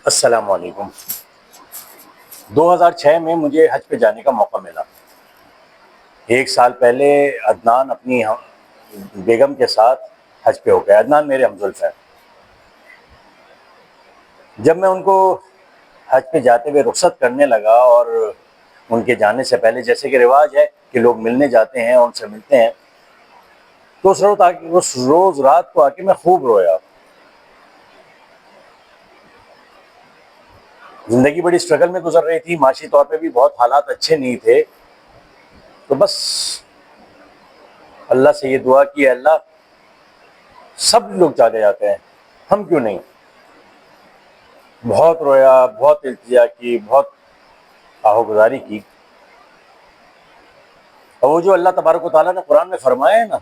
السلام علیکم۔ 2006 میں مجھے حج پہ جانے کا موقع ملا۔ ایک سال پہلے عدنان اپنی بیگم کے ساتھ حج پہ ہو گیا۔ عدنان میرے ہمزلف ہیں۔ جب میں ان کو حج پہ جاتے ہوئے رخصت کرنے لگا اور ان کے جانے سے پہلے جیسے کہ رواج ہے کہ لوگ ملنے جاتے ہیں، ان سے ملتے ہیں، تو اس روز رات کو آ کے میں خوب رویا۔ زندگی بڑی اسٹرگل میں گزر رہی تھی، معاشی طور پہ بھی بہت حالات اچھے نہیں تھے، تو بس اللہ سے یہ دعا کی، اللہ سب لوگ چلے جاتے ہیں، ہم کیوں نہیں؟ بہت رویا، بہت التجا کی، بہت آہو گزاری کی۔ اور وہ جو اللہ تبارک و تعالیٰ نے قرآن میں فرمایا ہے نا،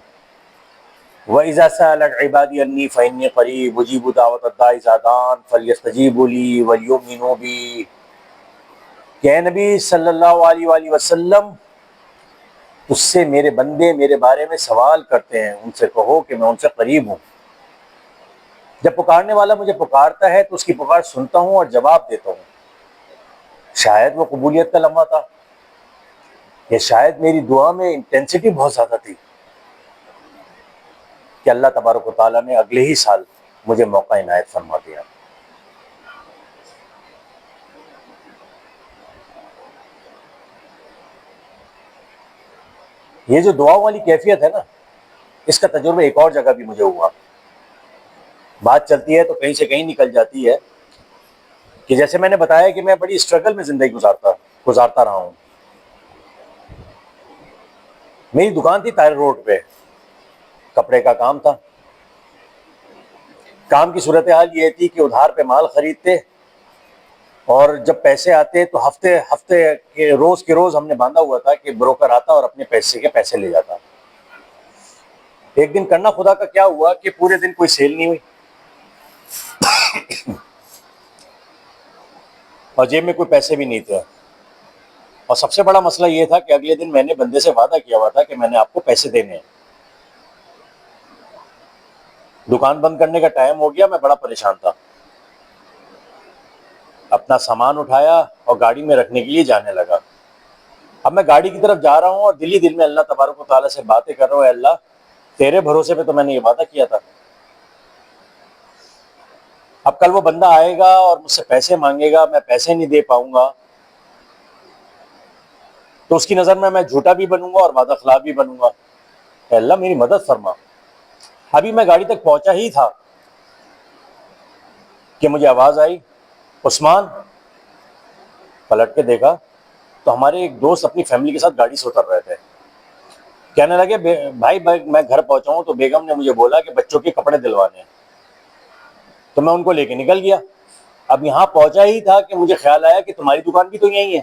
وَإِذَا سَأَلَكَ عِبَادِي عَنِّي فَإِنِّي قَرِيبٌ أُجِيبُ دَعْوَةَ الدَّاعِ إِذَا دَعَانِ فَلْيَسْتَجِيبُوا لِي وَلْيُؤْمِنُوا بِي، کہ اے نبی صلی اللہ علیہ وآلہ وسلم، اس سے میرے بندے میرے بارے میں سوال کرتے ہیں، ان سے کہو کہ میں ان سے قریب ہوں۔ جب پکارنے والا مجھے پکارتا ہے تو اس کی پکار سنتا ہوں اور جواب دیتا ہوں۔ شاید وہ قبولیت کا لمحہ تھا، یا شاید میری دعا میں انٹینسٹی بہت زیادہ تھی کہ اللہ تبارک و تعالیٰ نے اگلے ہی سال مجھے موقع عنایت فرما دیا۔ یہ جو دعا والی کیفیت ہے نا، اس کا تجربہ ایک اور جگہ بھی مجھے ہوا۔ بات چلتی ہے تو کہیں سے کہیں نکل جاتی ہے کہ جیسے میں نے بتایا کہ میں بڑی اسٹرگل میں زندگی گزارتا رہا ہوں۔ میری دکان تھی طاہر روڈ پہ، کپڑے کا کام تھا۔ کام کی صورتحال یہ تھی کہ ادھار پہ مال خریدتے، اور جب پیسے آتے تو ہفتے کے روز ہم نے باندھا ہوا تھا کہ بروکر آتا اور اپنے پیسے کے پیسے لے جاتا۔ ایک دن کرنا خدا کا کیا ہوا کہ پورے دن کوئی سیل نہیں ہوئی اور جیب میں کوئی پیسے بھی نہیں تھے، اور سب سے بڑا مسئلہ یہ تھا کہ اگلے دن میں نے بندے سے وعدہ کیا ہوا تھا کہ میں نے آپ کو پیسے دینے ہیں۔ دکان بند کرنے کا ٹائم ہو گیا، میں بڑا پریشان تھا۔ اپنا سامان اٹھایا اور گاڑی میں رکھنے کے لیے جانے لگا۔ اب میں گاڑی کی طرف جا رہا ہوں اور دل میں اللہ تبارک و تعالیٰ سے باتیں کر رہا ہوں، اے اللہ تیرے بھروسے پہ تو میں نے یہ وعدہ کیا تھا، اب کل وہ بندہ آئے گا اور مجھ سے پیسے مانگے گا، میں پیسے نہیں دے پاؤں گا، تو اس کی نظر میں جھوٹا بھی بنوں گا اور وعدہ خلاف بھی بنوں گا، اے اللہ میری مدد فرما۔ ابھی میں گاڑی تک پہنچا ہی تھا کہ مجھے آواز آئی، عثمان۔ پلٹ کے دیکھا تو ہمارے ایک دوست اپنی فیملی کے ساتھ گاڑی سے اتر رہے تھے۔ کہنے لگے بھائی میں گھر پہنچا ہوں تو بیگم نے مجھے بولا کہ بچوں کے کپڑے دلوانے ہیں، تو میں ان کو لے کے نکل گیا۔ اب یہاں پہنچا ہی تھا کہ مجھے خیال آیا کہ تمہاری دکان بھی تو یہی ہے،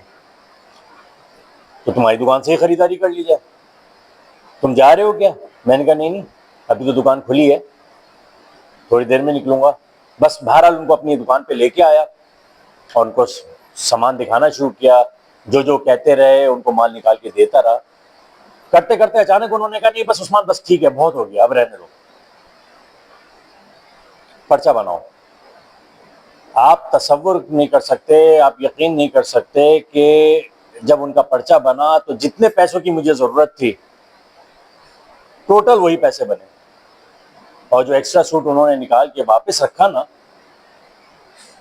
تو تمہاری دکان سے ہی خریداری کر لی جائے۔ تم جا رہے ہو کیا؟ میں نے کہا نہیں ابھی تو دکان کھلی ہے، تھوڑی دیر میں نکلوں گا۔ بس بہرحال ان کو اپنی دکان پہ لے کے آیا اور ان کو سامان دکھانا شروع کیا، جو کہتے رہے ان کو مال نکال کے دیتا رہا۔ کرتے کرتے اچانک انہوں نے کہا نہیں بس عثمان، بس ٹھیک ہے، بہت ہو گیا، اب رہنے دو، پرچہ بناؤ۔ آپ تصور نہیں کر سکتے، آپ یقین نہیں کر سکتے کہ جب ان کا پرچہ بنا تو جتنے پیسوں کی مجھے ضرورت تھی ٹوٹل وہی پیسے بنے، اور جو ایکسٹرا سوٹ انہوں نے نکال کے واپس رکھا نا،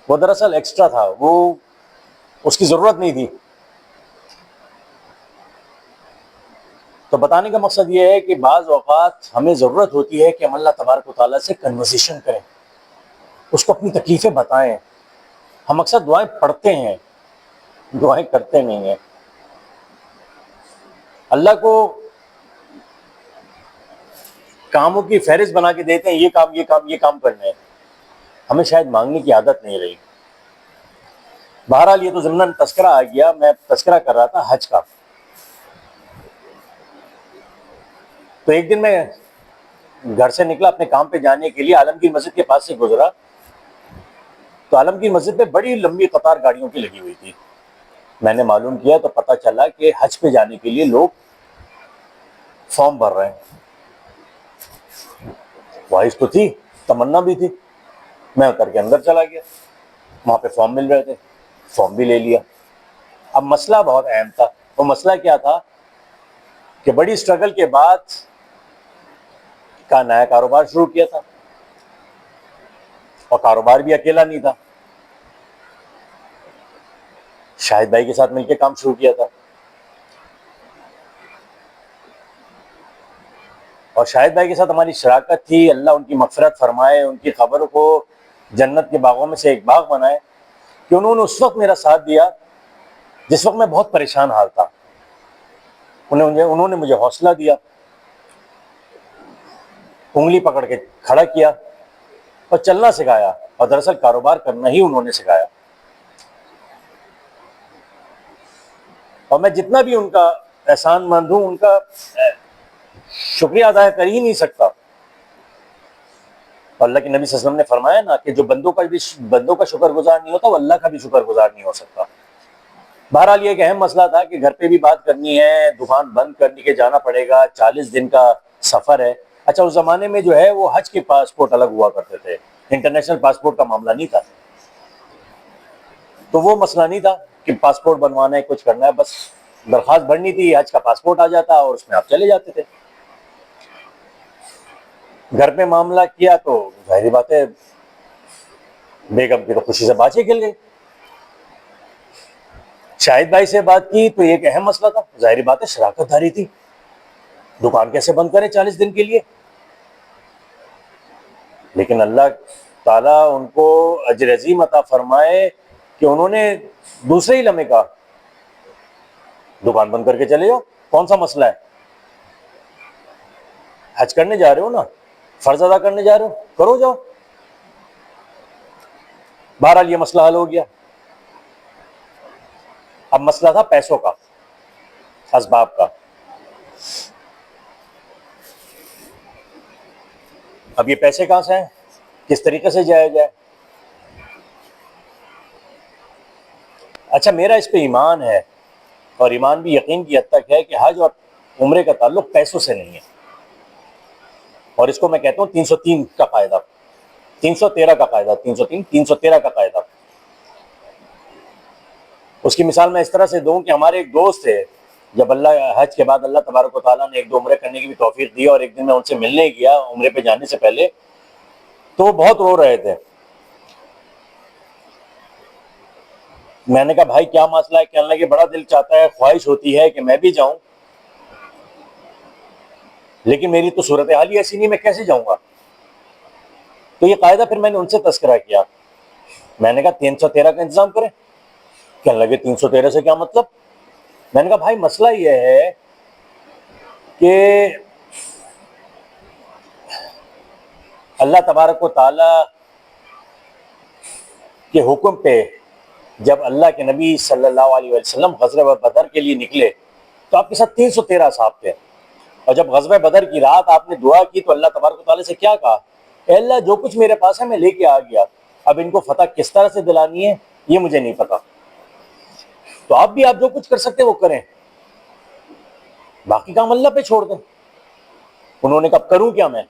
وہ دراصل ایکسٹرا تھا، وہ اس کی ضرورت نہیں تھی۔ تو بتانے کا مقصد یہ ہے کہ بعض اوقات ہمیں ضرورت ہوتی ہے کہ ہم اللہ تبارک و تعالیٰ سے کنورسیشن کریں، اس کو اپنی تکلیفیں بتائیں۔ ہم اکثر دعائیں پڑھتے ہیں، دعائیں کرتے نہیں ہیں۔ اللہ کو کاموں کی فہرست بنا کے دیتے ہیں، یہ کام کرنے ہیں، ہمیں شاید مانگنے کی عادت نہیں رہی۔ بہرحال یہ تو ضمن تذکرہ آ گیا، میں تذکرہ کر رہا تھا حج کا۔ تو ایک دن میں گھر سے نکلا اپنے کام پہ جانے کے لیے، عالمگیر مسجد کے پاس سے گزرا تو عالمگیر مسجد پہ بڑی لمبی قطار گاڑیوں کی لگی ہوئی تھی۔ میں نے معلوم کیا تو پتہ چلا کہ حج پہ جانے کے لیے لوگ فارم بھر رہے ہیں۔ خواہش تو تھی، تمنا بھی تھی، میں اتر کے اندر چلا گیا۔ وہاں پہ فارم مل رہے تھے، فارم بھی لے لیا۔ اب مسئلہ بہت اہم تھا، وہ مسئلہ کیا تھا کہ بڑی اسٹرگل کے بعد کا نیا کاروبار شروع کیا تھا، اور کاروبار بھی اکیلا نہیں تھا، شاہد بھائی کے ساتھ مل کے کام شروع کیا تھا، اور شاہد بھائی کے ساتھ ہماری شراکت تھی، اللہ ان کی مغفرت فرمائے، ان کی خبر کو جنت کے باغوں میں سے ایک باغ بنائے، کہ انہوں نے اس وقت میرا ساتھ دیا جس وقت میں بہت پریشان حال تھا۔ انہوں نے مجھے حوصلہ دیا، انگلی پکڑ کے کھڑا کیا اور چلنا سکھایا، اور دراصل کاروبار کرنا ہی انہوں نے سکھایا۔ اور میں جتنا بھی ان کا احسان مند ہوں، ان کا شکریہ ادا کر ہی نہیں سکتا۔ اللہ کے نبی صلی اللہ علیہ وسلم نے فرمایا نا کہ جو بندوں کا شکر گزار نہیں ہوتا، وہ اللہ کا بھی شکر گزار نہیں ہو سکتا۔ بہرحال یہ ایک اہم مسئلہ تھا کہ گھر پہ بھی بات کرنی ہے، دکان بند کرنے کے جانا پڑے گا، 40 دن کا سفر ہے۔ اچھا، اس زمانے میں جو ہے وہ حج کے پاسپورٹ الگ ہوا کرتے تھے، انٹرنیشنل پاسپورٹ کا معاملہ نہیں تھا، تو وہ مسئلہ نہیں تھا کہ پاسپورٹ بنوانا ہے، کچھ کرنا ہے، بس درخواست بھرنی تھی، حج کا پاسپورٹ آ جاتا اور اس میں آپ چلے جاتے تھے۔ گھر پہ معاملہ کیا تو ظاہری بات ہے بیگم کی تو خوشی سے باتیں کھل گئی۔ شاہد بھائی سے بات کی تو ایک اہم مسئلہ تھا، ظاہری بات ہے شراکت داری تھی، دکان کیسے بند کریں 40 دن کے لیے؟ لیکن اللہ تعالیٰ ان کو اجر عظیم عطا فرمائے کہ انہوں نے دوسرے ہی لمحے کہا دکان بند کر کے چلے جاؤ، کون سا مسئلہ ہے؟ حج کرنے جا رہے ہو نا، فرض ادا کرنے جا رہے ہو، کرو جاؤ۔ بہرحال یہ مسئلہ حل ہو گیا۔ اب مسئلہ تھا پیسوں کا، اسباب کا۔ اب یہ پیسے کہاں سے ہیں، کس طریقے سے جایا جائے؟ اچھا، میرا اس پہ ایمان ہے، اور ایمان بھی یقین کی حد تک ہے کہ حج اور عمرے کا تعلق پیسوں سے نہیں ہے، اور اس کو میں کہتا ہوں 303 کا قاعدہ، 313 کا قاعدہ، 313 کا قاعدہ۔ اس کی مثال میں اس طرح سے دوں کہ ہمارے ایک دوست تھے، جب اللہ حج کے بعد اللہ تبارک و تعالیٰ نے 1-2 عمرے کرنے کی بھی توفیق دی، اور ایک دن میں ان سے ملنے گیا عمرے پہ جانے سے پہلے، تو وہ بہت رو رہے تھے۔ میں نے کہا بھائی کیا مسئلہ ہے؟ کہنے لگے بڑا دل چاہتا ہے، خواہش ہوتی ہے کہ میں بھی جاؤں، لیکن میری تو صورتحال ہی ایسی نہیں، میں کیسے جاؤں گا؟ تو یہ قاعدہ پھر میں نے ان سے تذکرہ کیا، میں نے کہا 313 کا انتظام کریں۔ کہنے لگے 313 سے کیا مطلب؟ میں نے کہا بھائی مسئلہ یہ ہے کہ اللہ تبارک و تعالی کے حکم پہ جب اللہ کے نبی صلی اللہ علیہ وسلم غزوہ بدر کے لیے نکلے تو آپ کے ساتھ 313 صاحب تھے، اور جب غزوہ بدر کی رات آپ نے دعا کی تو اللہ تبارک و تعالی سے کیا کہا؟ اے اللہ، جو کچھ میرے پاس ہے میں لے کے آ گیا، اب ان کو فتح کس طرح سے دلانی ہے یہ مجھے نہیں پتا، تو آپ جو کچھ کر سکتے وہ کریں، باقی کام اللہ پہ چھوڑ دیں۔ انہوں نے کہا کروں کیا میں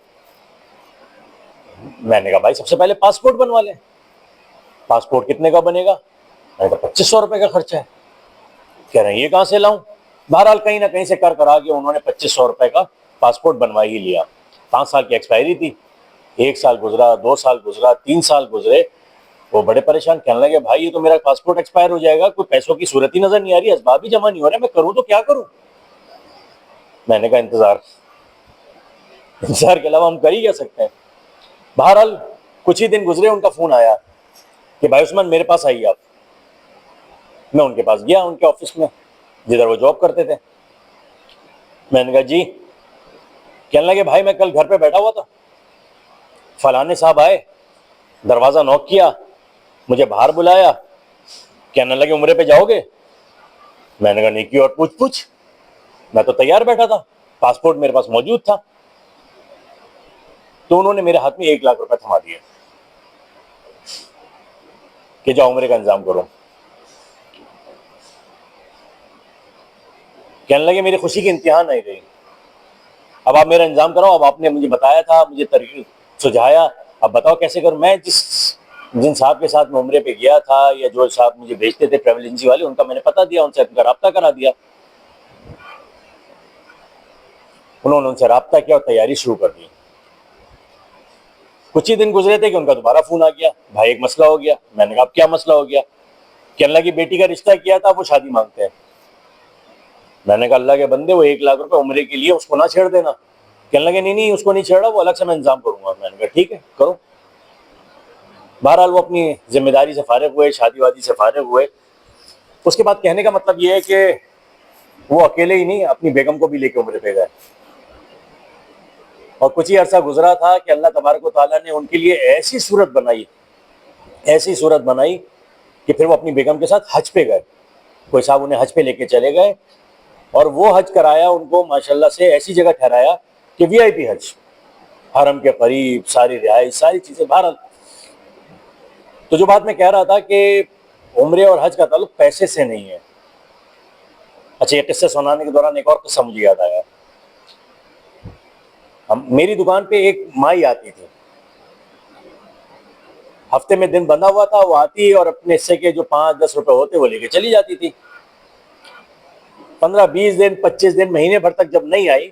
نے کہا بھائی سب سے پہلے پاسپورٹ بنوا لیں۔ پاسپورٹ کتنے کا بنے گا؟ میں نے کہا 2500 روپے کا خرچہ ہے۔ کہہ رہے ہیں یہ کہاں سے لاؤں؟ بہرحال کہیں نہ کہیں سے کر آگے انہوں نے 2500 روپے کا پاسپورٹ بنوا ہی لیا۔ 5 سال کی ایکسپائری تھی، 1 سال گزرا، 2 سال گزرا، 3 سال گزرے، وہ بڑے پریشان، کہنے لگے بھائی یہ تو میرا پاسپورٹ ایکسپائر ہو جائے گا، کوئی پیسوں کی صورت ہی نظر نہیں آ رہی، اسباب ہی جمع نہیں ہو رہے، میں کروں تو کیا کروں؟ میں نے کہا انتظار کے علاوہ ہم کر ہی کیا سکتے ہیں۔ بہرحال کچھ ہی دن گزرے، ان کا فون آیا کہ بھائی عثمان میرے پاس آئیے آپ۔ میں ان کے پاس گیا، ان کے آفس میں جدھر وہ جاب کرتے تھے۔ میں نے کہا جی۔ کہنے لگے بھائی میں کل گھر پہ بیٹھا ہوا تھا، فلانے صاحب آئے، دروازہ نوک کیا، مجھے باہر بلایا، کہنے لگے عمرے پہ جاؤ گے؟ میں نے کہا نیکی اور پوچھ، میں تو تیار بیٹھا تھا، پاسپورٹ میرے پاس موجود تھا۔ تو انہوں نے میرے ہاتھ میں 1 لاکھ روپے تھما دیے کہ جاؤ عمرے کا انتظام کرو۔ کہنے لگے میری خوشی کی انتہا نہیں رہی، اب آپ میرا انتظام کراؤ، اب آپ نے مجھے بتایا تھا، مجھے طریقہ سجھایا، اب بتاؤ کیسے کروں؟ میں جس جن صاحب کے ساتھ میں عمرے پہ گیا تھا یا جو صاحب مجھے بھیجتے تھے ٹریول ایجنسی والے، ان کا میں نے پتہ دیا، ان سے ان کا رابطہ کرا دیا. انہوں نے ان سے رابطہ کیا اور تیاری شروع کر دی. کچھ ہی دن گزرے تھے کہ ان کا دوبارہ فون آ گیا، بھائی ایک مسئلہ ہو گیا. میں نے کہا اب کیا مسئلہ ہو گیا؟ کہ اللہ کی بیٹی کا رشتہ کیا تھا، وہ شادی مانگتے ہیں. میں نے کہا اللہ کے بندے، وہ 1 لاکھ روپے عمرے کے لیے اس کو نہ چھیڑ دینا. کہنے لگے نہیں اس کو نہیں چھیڑا، وہ الگ سے میں انتظام کروں گا. میں نے کہا ٹھیک ہے کرو. بہرحال وہ اپنی ذمہ داری سے فارغ ہوئے، شادی وادی سے فارغ ہوئے. اس کے بعد کہنے کا مطلب یہ ہے کہ وہ اکیلے ہی نہیں، اپنی بیگم کو بھی لے کے عمرے پہ گئے. اور کچھ ہی عرصہ گزرا تھا کہ اللہ تبارک و تعالیٰ نے ان کے لیے ایسی صورت بنائی کہ پھر وہ اپنی بیگم کے ساتھ حج پہ گئے. کوئی صاحب انہیں حج پہ لے کے چلے گئے اور وہ حج کرایا ان کو ماشاءاللہ سے ایسی جگہ ٹھہرایا کہ وی آئی پی حج، حرم کے قریب، ساری رہائش، ساری چیزیں. بہرحال تو جو بات میں کہہ رہا تھا کہ عمرے اور حج کا تعلق پیسے سے نہیں ہے. اچھا، یہ قصے سنانے کے دوران ایک اور قصہ مجھے یاد آیا. میری دکان پہ ایک مائی آتی تھی، ہفتے میں دن بندہ ہوا تھا، وہ آتی اور اپنے حصے کے جو 5-10 روپے ہوتے وہ لے کے چلی جاتی تھی. 15-20 دن 25 دن مہینے بھر تک جب نہیں آئی،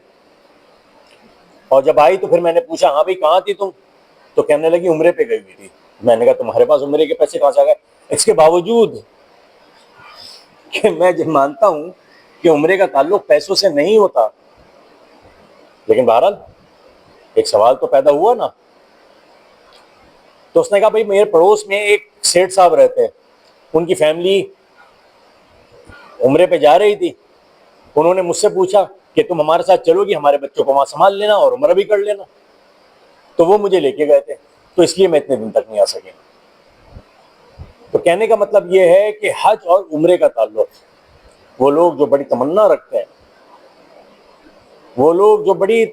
اور جب آئی تو پھر میں نے پوچھا ہاں بھائی کہاں تھی تم؟ تو کہنے لگی عمرے پہ گئی ہوئی تھی. میں نے کہا تمہارے پاس عمرے کے پیسے کہاں سے آ گئے؟ اس کے باوجود کہ میں مانتا ہوں کہ عمرے کا تعلق پیسوں سے نہیں ہوتا، لیکن بہرحال ایک سوال تو پیدا ہوا نا. تو اس نے کہا بھائی میرے پڑوس میں ایک سیٹھ صاحب رہتے ہیں، ان کی فیملی عمرے پہ جا رہی تھی. انہوں نے مجھ سے پوچھا کہ تم ہمارے ساتھ چلو گی، ہمارے بچوں کو وہاں سنبھال لینا اور عمرہ بھی کر لینا. تو وہ مجھے لے کے گئے تھے، تو اس لیے میں اتنے دن تک نہیں آ سکے. تو کہنے کا مطلب یہ ہے کہ حج اور عمرے کا تعلق، وہ لوگ جو بڑی تمنا رکھتے ہیں، وہ لوگ جو بڑی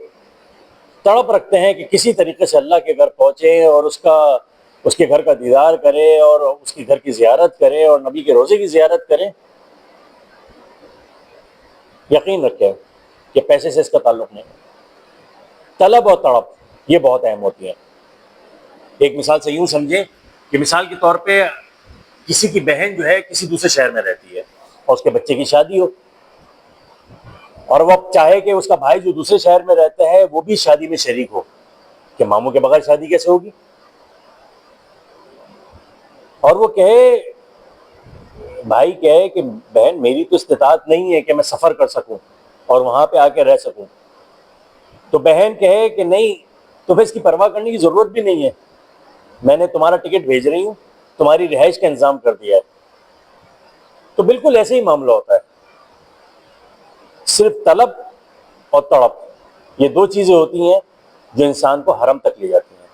تڑپ رکھتے ہیں کہ کسی طریقے سے اللہ کے گھر پہنچے اور اس کے گھر کا دیدار کرے اور اس کے گھر کی زیارت کرے اور نبی کے روزے کی زیارت کرے، یقین رکھیں کہ پیسے سے اس کا تعلق نہیں. طلب اور تڑپ یہ بہت اہم ہوتی ہیں. ایک مثال سے یوں سمجھیں کہ مثال کے طور پہ کسی کی بہن جو ہے کسی دوسرے شہر میں رہتی ہے اور اس کے بچے کی شادی ہو، اور وہ چاہے کہ اس کا بھائی جو دوسرے شہر میں رہتا ہے وہ بھی شادی میں شریک ہو، کہ ماموں کے بغیر شادی کیسے ہوگی؟ اور وہ بھائی کہے کہ بہن میری تو استطاعت نہیں ہے کہ میں سفر کر سکوں اور وہاں پہ آ کے رہ سکوں. تو بہن کہے کہ نہیں تمہیں اس کی پرواہ کرنے کی ضرورت بھی نہیں ہے، میں نے تمہارا ٹکٹ بھیج رہی ہوں، تمہاری رہائش کا انتظام کر دیا ہے. تو بالکل ایسے ہی معاملہ ہوتا ہے. صرف طلب اور تڑپ یہ 2 چیزیں ہوتی ہیں جو انسان کو حرم تک لے جاتی ہیں.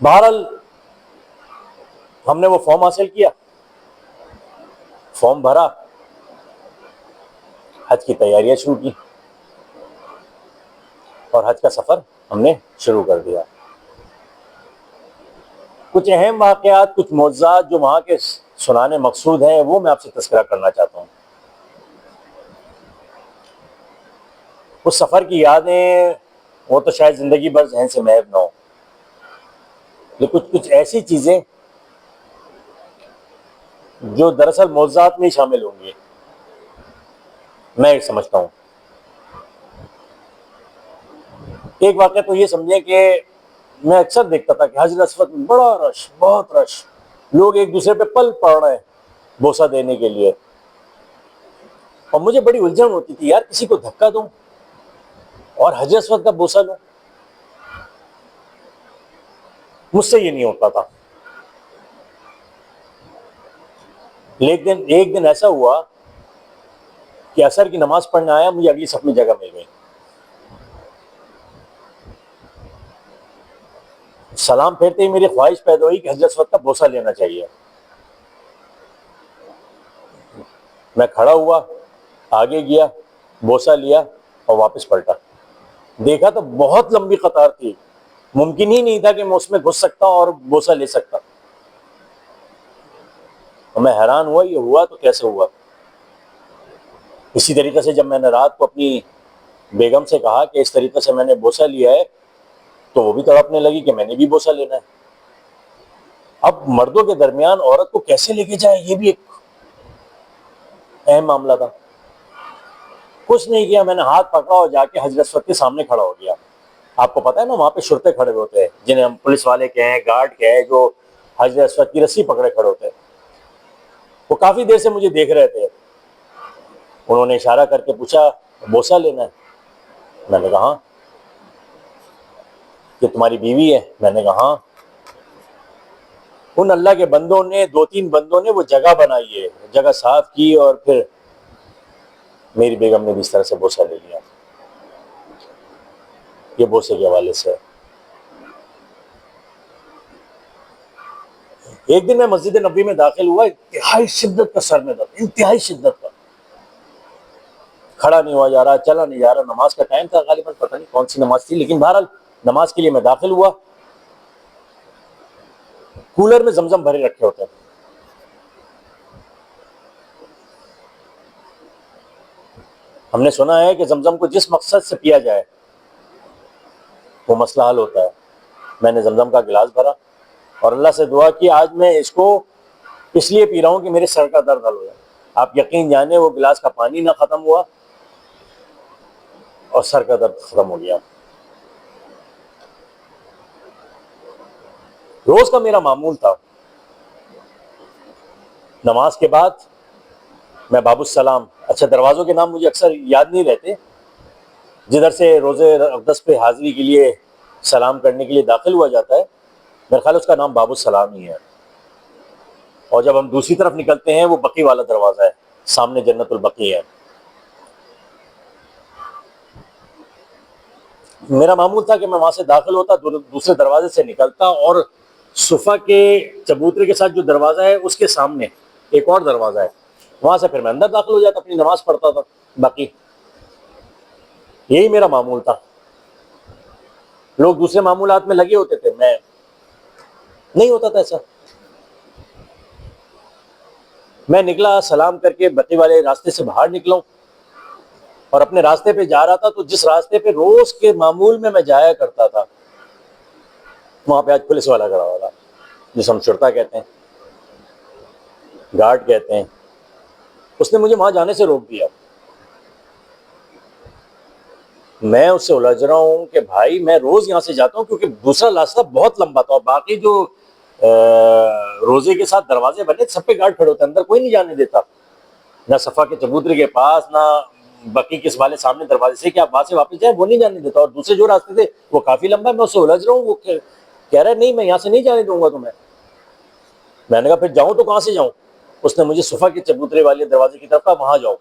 بہرحال ہم نے وہ فارم حاصل کیا، فارم بھرا، حج کی تیاریاں شروع کی اور حج کا سفر ہم نے شروع کر دیا. کچھ اہم واقعات، کچھ معجزات جو وہاں کے سنانے مقصود ہیں وہ میں آپ سے تذکرہ کرنا چاہتا ہوں. اس سفر کی یادیں وہ تو شاید زندگی بھر ذہن سے محو نہ ہو، لیکن کچھ ایسی چیزیں جو دراصل معجزات میں شامل ہوں گی، میں سمجھتا ہوں. ایک واقعہ تو یہ سمجھیں کہ میں اکثر دیکھتا تھا کہ حجر اسود میں بڑا رش، بہت رش، لوگ ایک دوسرے پہ پل پڑ رہے ہیں بوسہ دینے کے لیے. اور مجھے بڑی الجھن ہوتی تھی، یار کسی کو دھکا دوں اور حجر اسود کا بوسہ لوں؟ مجھ سے یہ نہیں ہوتا تھا. لیکن ایک دن ایسا ہوا کہ عصر کی نماز پڑھنے آیا، مجھے اگلی صف میں جگہ مل گئی. سلام پھیرتے ہی میری خواہش پیدا ہوئی کہ حجر اسود کا بوسہ لینا چاہیے. میں کھڑا ہوا، آگے گیا، بوسہ لیا اور واپس پلٹا. دیکھا تو بہت لمبی قطار تھی، ممکن ہی نہیں تھا کہ میں اس میں گھس سکتا اور بوسہ لے سکتا. اور میں حیران ہوا یہ ہوا تو کیسے ہوا. اسی طریقے سے جب میں نے رات کو اپنی بیگم سے کہا کہ اس طریقے سے میں نے بوسہ لیا ہے، تو وہ بھی تڑپنے لگی کہ میں نے بھی بوسہ لینا ہے. اب مردوں کے درمیان عورت کو کیسے لے کے جائے یہ بھی ایک اہم معاملہ تھا. کچھ نہیں کیا، میں نے ہاتھ پکڑا اور جا کے حضرت اسود کے سامنے کھڑا ہو گیا. آپ کو پتا ہے نا وہاں پہ شرطے کھڑے ہوتے ہیں جنہیں ہم پولیس والے کہیں، گارڈ کہیں، جو حضرت اسود کی رسی پکڑے کھڑے ہوتے ہیں. وہ کافی دیر سے مجھے دیکھ رہے تھے. انہوں نے اشارہ کر کے پوچھا بوسہ لینا ہے؟ میں نے کہا ہاں. کہ تمہاری بیوی ہے؟ میں نے کہا ہاں. ان اللہ کے بندوں نے، 2-3 بندوں نے وہ جگہ بنائی ہے، جگہ صاف کی، اور پھر میری بیگم نے بھی اس طرح سے بوسہ لے لیا. یہ بوسے کے حوالے سے. ایک دن میں مسجد نبوی میں داخل ہوا، انتہائی شدت کا سر میں درد، انتہائی شدت کا. کھڑا نہیں ہوا جا رہا، چلا نہیں جا رہا. نماز کا ٹائم تھا غالباً، پتہ نہیں کون سی نماز تھی، لیکن بہرحال نماز کے لیے میں داخل ہوا. کولر میں زمزم بھرے رکھے ہوتے ہیں. ہم نے سنا ہے کہ زمزم کو جس مقصد سے پیا جائے وہ مسئلہ حل ہوتا ہے. میں نے زمزم کا گلاس بھرا اور اللہ سے دعا کی آج میں اس کو اس لیے پی رہا ہوں کہ میرے سر کا درد حل ہو جائے. آپ یقین جانیں وہ گلاس کا پانی نہ ختم ہوا اور سر کا درد ختم ہو گیا. روز کا میرا معمول تھا، نماز کے بعد میں باب السلام، اچھا دروازوں کے نام مجھے اکثر یاد نہیں رہتے، جدھر سے روزے اقدس پہ حاضری کے لیے سلام کرنے کے لیے داخل ہوا جاتا ہے، میرے خیال اس کا نام باب السلام ہی ہے. اور جب ہم دوسری طرف نکلتے ہیں وہ بقی والا دروازہ ہے، سامنے جنت البقیع ہے. میرا معمول تھا کہ میں وہاں سے داخل ہوتا، دوسرے دروازے سے نکلتا، اور صفا کے چبوترے کے ساتھ جو دروازہ ہے اس کے سامنے ایک اور دروازہ ہے، وہاں سے پھر میں اندر داخل ہو جاتا، اپنی نماز پڑھتا تھا. باقی یہی میرا معمول تھا. لوگ دوسرے معمولات میں لگے ہوتے تھے، میں نہیں ہوتا تھا ایسا. میں نکلا سلام کر کے بقی والے راستے سے باہر نکلا اور اپنے راستے پہ جا رہا تھا. تو جس راستے پہ روز کے معمول میں جایا کرتا تھا وہاں پہ آج پولیس والا کھڑا ہوا تھا، جس ہم شرطا کہتے ہیں، گارڈ کہتے ہیں. اس نے مجھے وہاں جانے سے روک دیا. میں اس سے الجھ رہا ہوں کہ بھائی میں روز یہاں سے جاتا ہوں، کیونکہ دوسرا راستہ بہت لمبا تھا اور باقی جو روزے کے ساتھ دروازے بنے سب پہ گارڈ کھڑے ہوتے ہیں، اندر کوئی نہیں جانے دیتا، نہ صفا کے چبوترے کے پاس، نہ بقی کے والے سامنے دروازے سے کہ آپ وہاں سے واپس جائیں، وہ نہیں جانے دیتا. اور دوسرے جو راستے تھے وہ کافی لمبا ہے. میں اس سے الجھ رہا ہوں، وہ کہہ رہا ہے نہیں میں یہاں سے نہیں جانے دوں گا تمہیں. میں نے کہا پھر جاؤں تو کہاں سے جاؤں؟ اس نے مجھے صفا کے چبوترے والے دروازے کی طرف کہا وہاں جاؤ.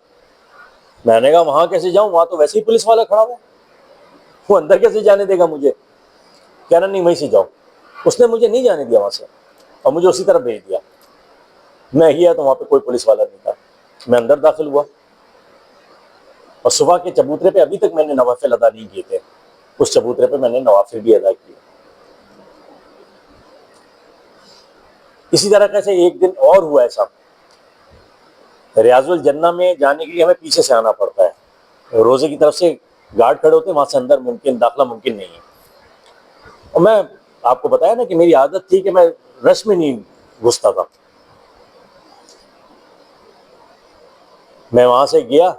میں نے کہا وہاں کیسے جاؤں، وہاں تو ویسے ہی پولیس والا کھڑا ہوا ہے، وہ اندر کیسے جانے دے گا مجھے؟ کہہ رہا نہیں وہیں سے جاؤ. اس نے مجھے نہیں جانے دیا وہاں سے اور مجھے اسی طرف بھیج دیا. میں گیا تو وہاں پہ کوئی پولیس والا نہیں تھا. میں اندر داخل ہوا اور صبح کے چبوترے پہ ابھی تک میں نے نوافل ادا نہیں کیے تھے، اس چبوترے پہ میں نے نوافل بھی ادا کیے. اسی طرح سے ایک دن اور ہوا ایسا، ریاض الجنہ میں جانے کے لیے ہمیں پیچھے سے آنا پڑتا ہے، روزے کی طرف سے گارڈ کھڑے ہوتے ہیں، وہاں سے اندر داخلہ ممکن نہیں ہے. اور میں آپ کو بتایا نا کہ میری عادت تھی کہ میں رش میں نہیں گھستا تھا. میں وہاں سے گیا،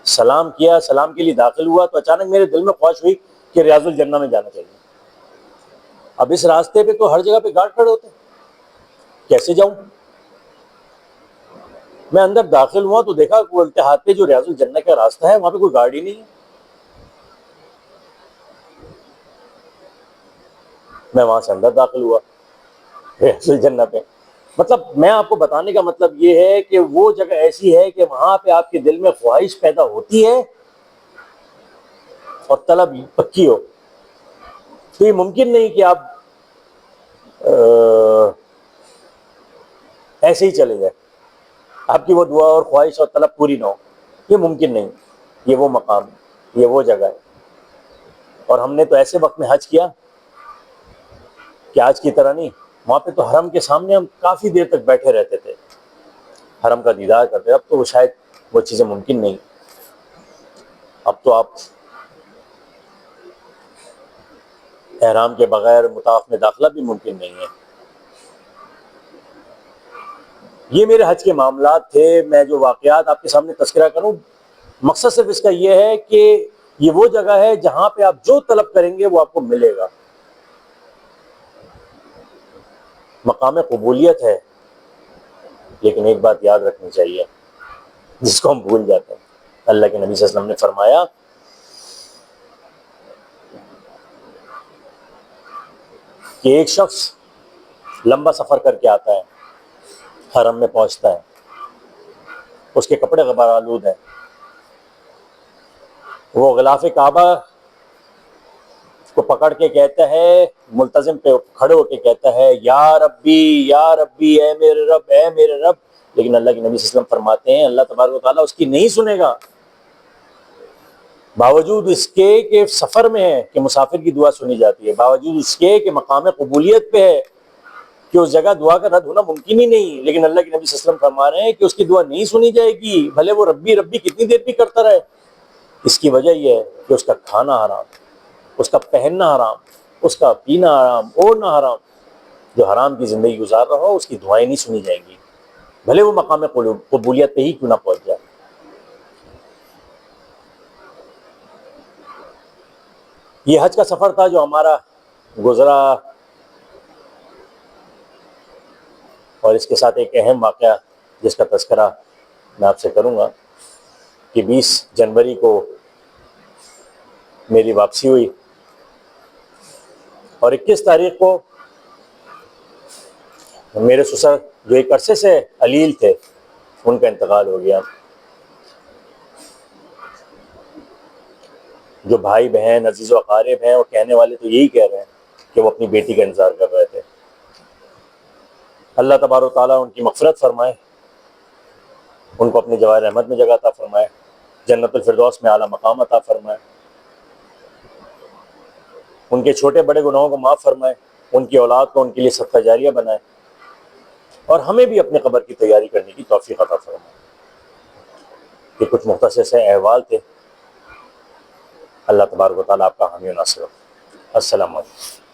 سلام کیا، سلام کے لیے داخل ہوا تو اچانک میرے دل میں خواہش ہوئی کہ ریاض الجنہ میں جانا چاہیے. اب اس راستے پہ تو ہر جگہ پہ گارڈ کھڑے ہوتے ہیں، کیسے جاؤں؟ میں اندر داخل ہوا تو دیکھا وہ التحاد پہ جو ریاض الجنہ کا راستہ ہے وہاں پہ کوئی گارڈ ہی نہیں ہے. میں وہاں سے اندر داخل ہوا ریاض الجنہ پہ. مطلب میں آپ کو بتانے کا مطلب یہ ہے کہ وہ جگہ ایسی ہے کہ وہاں پہ آپ کے دل میں خواہش پیدا ہوتی ہے اور طلب پکی ہو. تو یہ ممکن نہیں کہ آپ ایسے ہی چلے جائیں، آپ کی وہ دعا اور خواہش اور طلب پوری نہ ہو. یہ ممکن نہیں. یہ وہ مقام ہے، یہ وہ جگہ ہے. اور ہم نے تو ایسے وقت میں حج کیا کہ آج کی طرح نہیں. وہاں پہ تو حرم کے سامنے ہم کافی دیر تک بیٹھے رہتے تھے، حرم کا دیدار کرتے. اب تو شاید وہ چیزیں ممکن نہیں. اب تو آپ احرام کے بغیر مطاف میں داخلہ بھی ممکن نہیں ہے. یہ میرے حج کے معاملات تھے. میں جو واقعات آپ کے سامنے تذکرہ کروں، مقصد صرف اس کا یہ ہے کہ یہ وہ جگہ ہے جہاں پہ آپ جو طلب کریں گے وہ آپ کو ملے گا. مقام قبولیت ہے. لیکن ایک بات یاد رکھنی چاہیے جس کو ہم بھول جاتے ہیں. اللہ کے نبی صلی اللہ علیہ وسلم نے فرمایا کہ ایک شخص لمبا سفر کر کے آتا ہے، حرم میں پہنچتا ہے، اس کے کپڑے غبار آلود ہیں، وہ غلاف کعبہ کو پکڑ کے کہتا ہے، ملتزم پہ کھڑے ہو کے کہتا ہے یا ربی یا ربی، اے میرے رب اے میرے رب. لیکن اللہ کے نبی صلی اللہ علیہ وسلم فرماتے ہیں اللہ تبارک و تعالیٰ اس کی نہیں سنے گا، باوجود اس کے کہ سفر میں ہے کہ مسافر کی دعا سنی جاتی ہے، باوجود اس کے کہ مقام قبولیت پہ ہے کہ اس جگہ دعا کا رد ہونا ممکن ہی نہیں. لیکن اللہ کے نبی صلی اللہ علیہ وسلم فرما رہے ہیں کہ اس کی دعا نہیں سنی جائے گی، بھلے وہ ربی ربی کتنی دیر بھی کرتا رہے. اس کی وجہ یہ ہے کہ اس کا کھانا حرام، اس کا پہننا حرام، اس کا پینا حرام، اوڑھنا حرام. جو حرام کی زندگی گزار رہا ہو اس کی دعائیں نہیں سنی جائیں گی، بھلے وہ مقام قبولیت پہ ہی کیوں نہ پہنچ جائے. یہ حج کا سفر تھا جو ہمارا گزرا، اور اس کے ساتھ ایک اہم واقعہ جس کا تذکرہ میں آپ سے کروں گا کہ 20 جنوری کو میری واپسی ہوئی اور 21 تاریخ کو میرے سسر جو ایک عرصے سے علیل تھے ان کا انتقال ہو گیا. جو بھائی بہن عزیز و اقارب ہیں وہ کہنے والے تو یہی کہہ رہے ہیں کہ وہ اپنی بیٹی کا انتظار کر رہے تھے. اللہ تبارک و تعالیٰ ان کی مغفرت فرمائے، ان کو اپنی جوار رحمت میں جگہ عطا فرمائے، جنت الفردوس میں اعلیٰ مقام عطا فرمائے، ان کے چھوٹے بڑے گناہوں کو معاف فرمائے، ان کی اولاد کو ان کے لیے صدقہ جاریہ بنائے، اور ہمیں بھی اپنے قبر کی تیاری کرنے کی توفیق عطا فرمائے. یہ کچھ مختصر سے احوال تھے. اللہ تبارک و تعالیٰ آپ کا حامی و ناصر ہو. السلام علیکم.